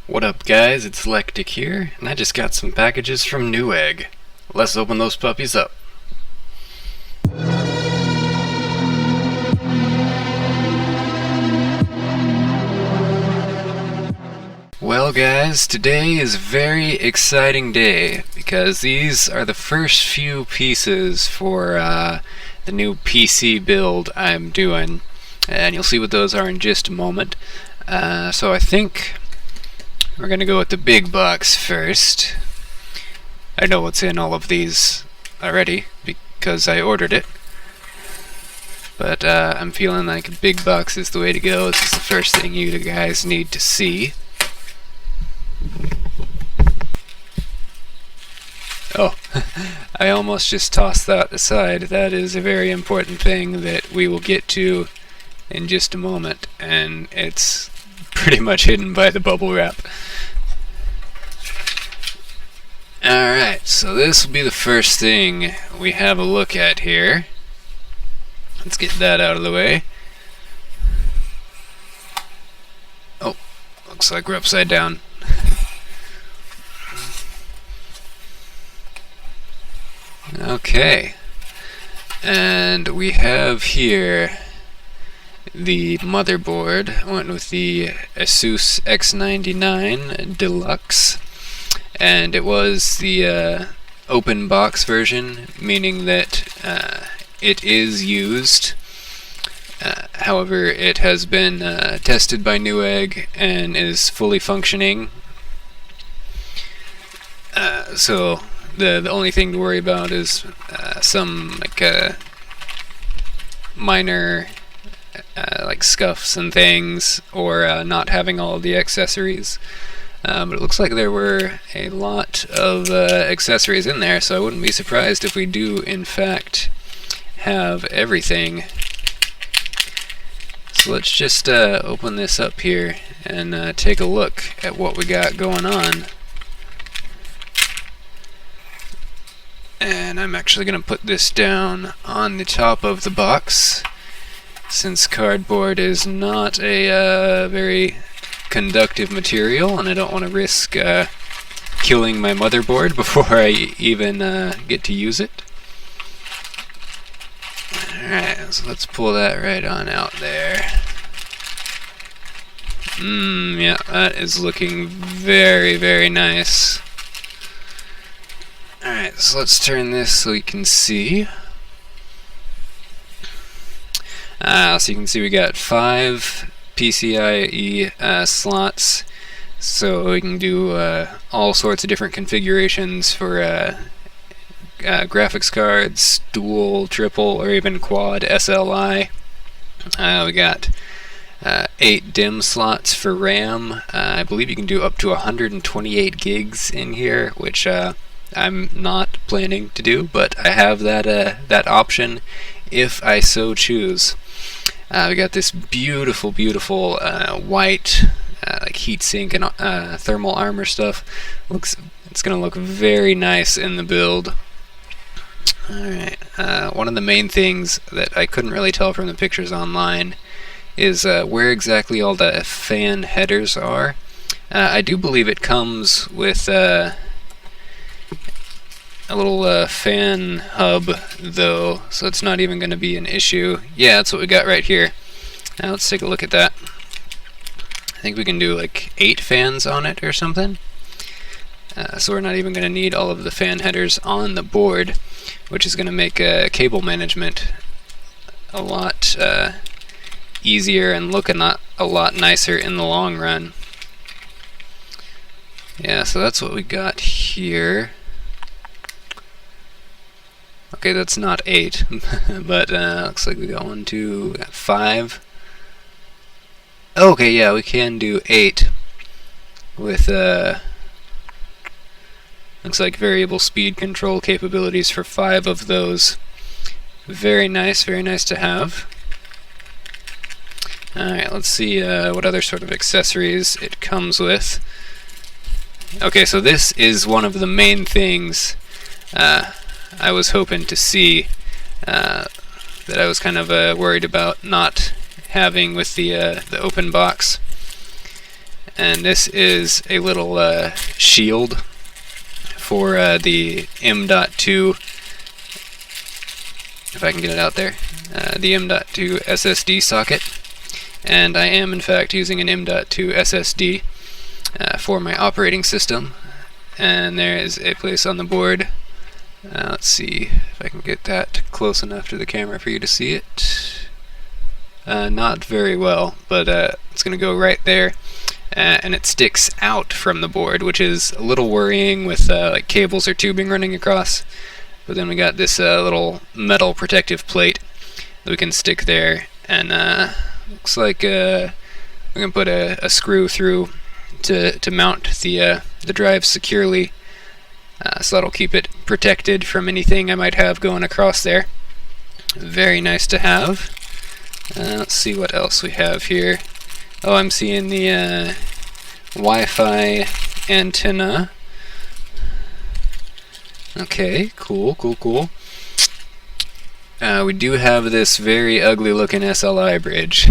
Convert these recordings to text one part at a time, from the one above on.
What up guys, it's Lectic here, and I just got some packages from Newegg. Let's open those puppies up. Well guys, today is a very exciting day because these are the first few pieces for the new PC build I'm doing, and you'll see what those are in just a moment. So I think we're gonna go with the big box first. I know what's in all of these already because I ordered it, but I'm feeling like big box is the way to go. This is the first thing you guys need to see. Oh, I almost just tossed that aside. That is a very important thing that we will get to in just a moment, and it's pretty much hidden by the bubble wrap. Alright, so this will be the first thing we have a look at here. Let's get that out of the way. Oh, looks like we're upside down. Okay, and we have here the motherboard. I went with the Asus x99 Deluxe, and it was the open box version, meaning that it is used. However, it has been tested by Newegg and is fully functioning. So the only thing to worry about is some minor like scuffs and things, or not having all of the accessories. But it looks like there were a lot of accessories in there, so I wouldn't be surprised if we do in fact have everything. So let's just open this up here and take a look at what we got going on. And I'm actually going to put this down on the top of the box, since cardboard is not a very conductive material, and I don't want to risk killing my motherboard before I even get to use it. Alright, so let's pull that right on out there. Yeah, that is looking very, very nice. Alright, so let's turn this so we can see. So you can see we got 5 PCIe slots, so we can do all sorts of different configurations for graphics cards, dual, triple, or even quad SLI. We got 8 DIMM slots for RAM. I believe you can do up to 128 gigs in here, which I'm not planning to do, but I have that option if I so choose. We got this beautiful white like heatsink and thermal armor stuff. It's gonna look very nice in the build. Alright, one of the main things that I couldn't really tell from the pictures online is where exactly all the fan headers are. I do believe it comes with a little fan hub though, so it's not even going to be an issue. Yeah, that's what we got right here. Now let's take a look at that. I think we can do like 8 fans on it or something. So we're not even going to need all of the fan headers on the board, which is going to make cable management a lot easier and look a lot nicer in the long run. Yeah, so that's what we got here. Okay, that's not 8, but looks like we got 1, 2, 5. Okay, yeah, we can do 8 with looks like variable speed control capabilities for 5 of those. Very nice to have. Alright, let's see what other sort of accessories it comes with. Okay, so this is one of the main things I was hoping to see, that I was kind of worried about not having with the open box. and this is a little shield for the M.2, if I can get it out there, the M.2 SSD socket. And I am in fact using an M.2 SSD for my operating system. And there is a place on the board. Let's see if I can get that close enough to the camera for you to see it. Not very well, but it's going to go right there. And it sticks out from the board, which is a little worrying with like cables or tubing running across. But then we got this little metal protective plate that we can stick there, and looks like we're gonna put a screw through to mount the drive securely, so that'll keep it protected from anything I might have going across there. Very nice to have. Let's see what else we have here. Oh, I'm seeing the Wi-Fi antenna. Okay, cool. We do have this very ugly looking SLI bridge.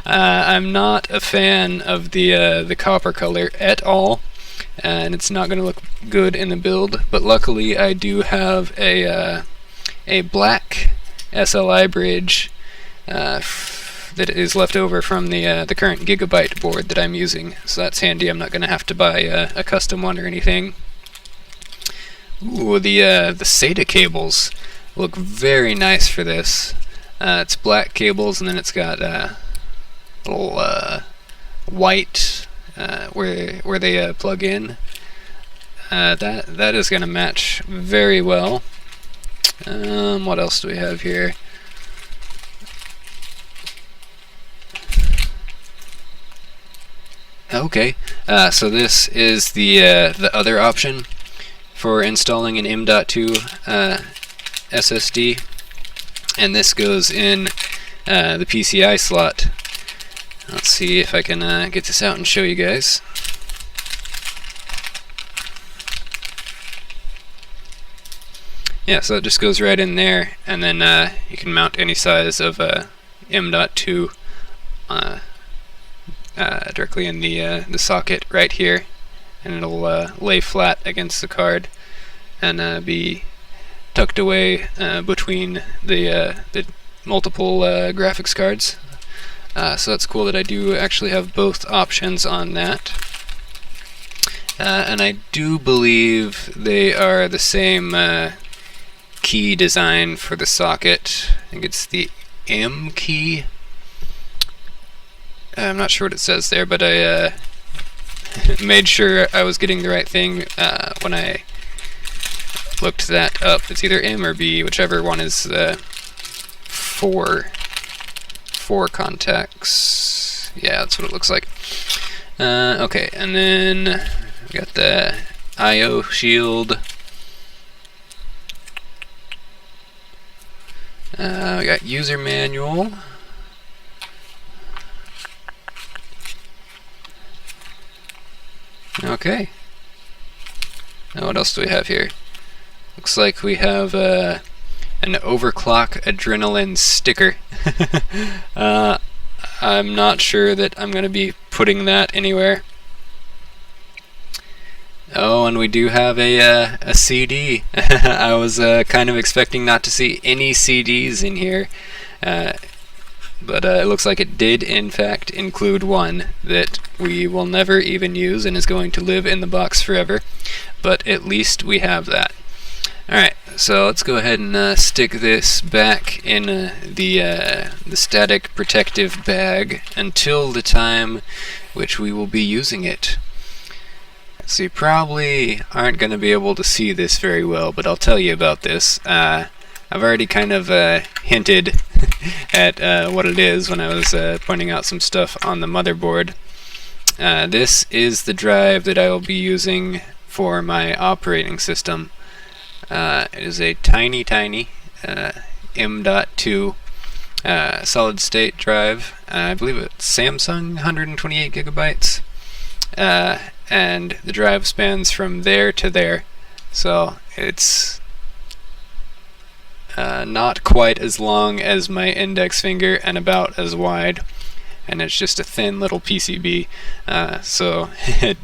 I'm not a fan of the copper color at all, and it's not going to look good in the build, but luckily I do have a black SLI bridge that is left over from the current Gigabyte board that I'm using, so that's handy. I'm not going to have to buy a custom one or anything. Ooh, the SATA cables look very nice for this. It's black cables, and then it's got little white where they plug in. That is going to match very well. What else do we have here? Okay, so this is the other option for installing an M.2 SSD, and this goes in the PCI slot. Let's see if I can get this out and show you guys. Yeah, so it just goes right in there, and then you can mount any size of M.2 directly in the socket right here, and it'll lay flat against the card and be tucked away between the multiple graphics cards. So that's cool that I do actually have both options on that. And I do believe they are the same key design for the socket. I think it's the M key. I'm not sure what it says there, but I made sure I was getting the right thing when I looked that up. It's either M or B, whichever one is four contacts. Yeah, that's what it looks like. Okay, and then we got the I/O shield. We got user manual. Okay. Now what else do we have here? Looks like we have an overclock adrenaline sticker. I'm not sure that I'm going to be putting that anywhere. Oh, and we do have a CD. I was kind of expecting not to see any CDs in here, but it looks like it did in fact include one that we will never even use and is going to live in the box forever, but at least we have that. Alright, so let's go ahead and stick this back in the static protective bag until the time which we will be using it. So you probably aren't going to be able to see this very well, but I'll tell you about this. I've already kind of hinted at what it is when I was pointing out some stuff on the motherboard. This is the drive that I will be using for my operating system. It is a tiny M.2 solid state drive. I believe it's Samsung, 128 gigabytes. And the drive spans from there to there, so it's not quite as long as my index finger and about as wide, and it's just a thin little PCB, so it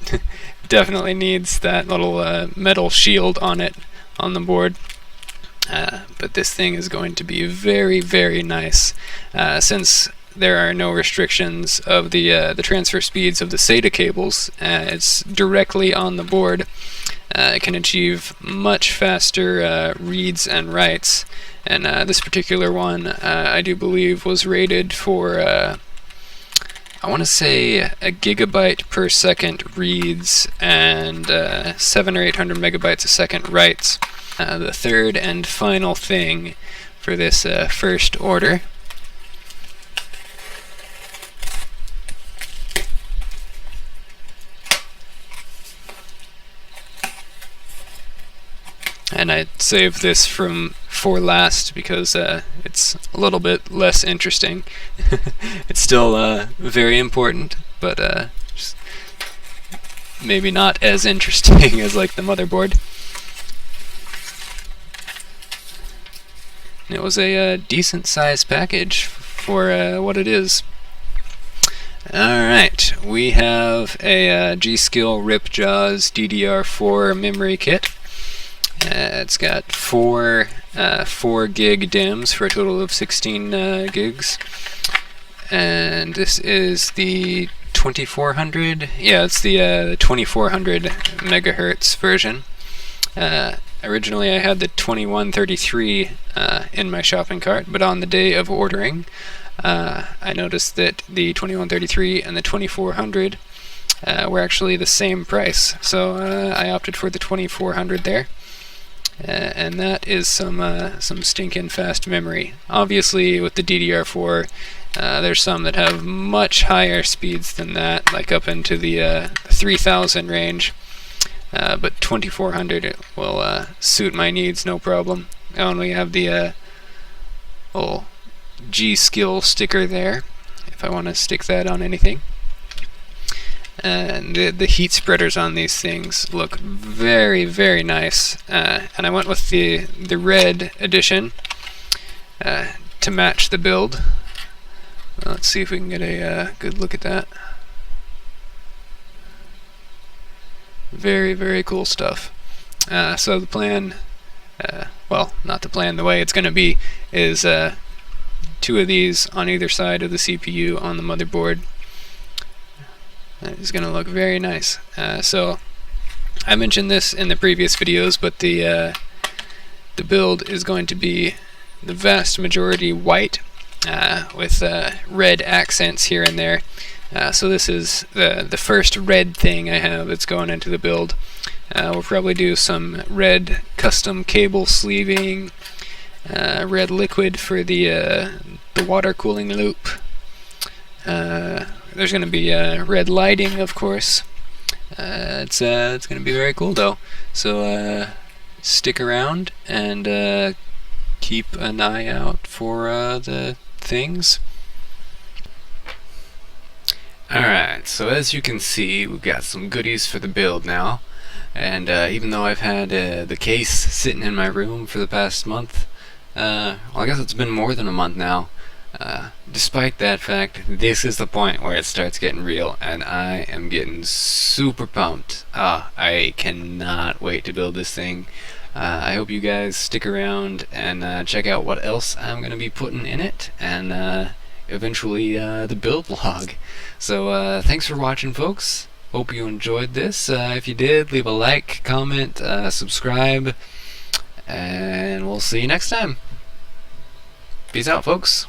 definitely needs that little metal shield on it on the board. But this thing is going to be very, very nice, since there are no restrictions of the transfer speeds of the SATA cables. It's directly on the board. It can achieve much faster reads and writes, and this particular one I do believe was rated for I want to say a gigabyte per second reads and 700 or 800 megabytes a second writes. The third and final thing for this first order and I saved this for last because it's a little bit less interesting. It's still very important, but just maybe not as interesting as like the motherboard. It was a decent sized package for what it is. Alright, we have a G.Skill RipJaws DDR4 memory kit. It's got 4 gig DIMMs for a total of 16 gigs. And this is the 2400? Yeah, it's the 2400 megahertz version. Originally I had the 2133 in my shopping cart, but on the day of ordering I noticed that the 2133 and the 2400 were actually the same price, so I opted for the 2400 there. And that is some stinking fast memory. Obviously with the DDR4 there's some that have much higher speeds than that, like up into the 3000 range. But 2400 will suit my needs no problem. I only have the little G.Skill sticker there if I want to stick that on anything. And the heat spreaders on these things look very, very nice. And I went with the red edition to match the build. Let's see if we can get a good look at that. Very, very cool stuff. So the plan, well, not the plan, the way it's going to be is 2 of these on either side of the CPU on the motherboard. It's going to look very nice. So I mentioned this in the previous videos, but the build is going to be the vast majority white with red accents here and there. So this is the first red thing I have that's going into the build. We'll probably do some red custom cable sleeving, red liquid for the water cooling loop. There's going to be red lighting, of course. It's going to be very cool though. So stick around and keep an eye out for the things. Alright, so as you can see, we've got some goodies for the build now. And even though I've had the case sitting in my room for the past month, well, I guess it's been more than a month now, despite that fact, this is the point where it starts getting real, and I am getting super pumped. I cannot wait to build this thing. I hope you guys stick around and check out what else I'm going to be putting in it, and eventually the build vlog. So thanks for watching, folks. Hope you enjoyed this. If you did, leave a like, comment, subscribe, and we'll see you next time. Peace out, folks.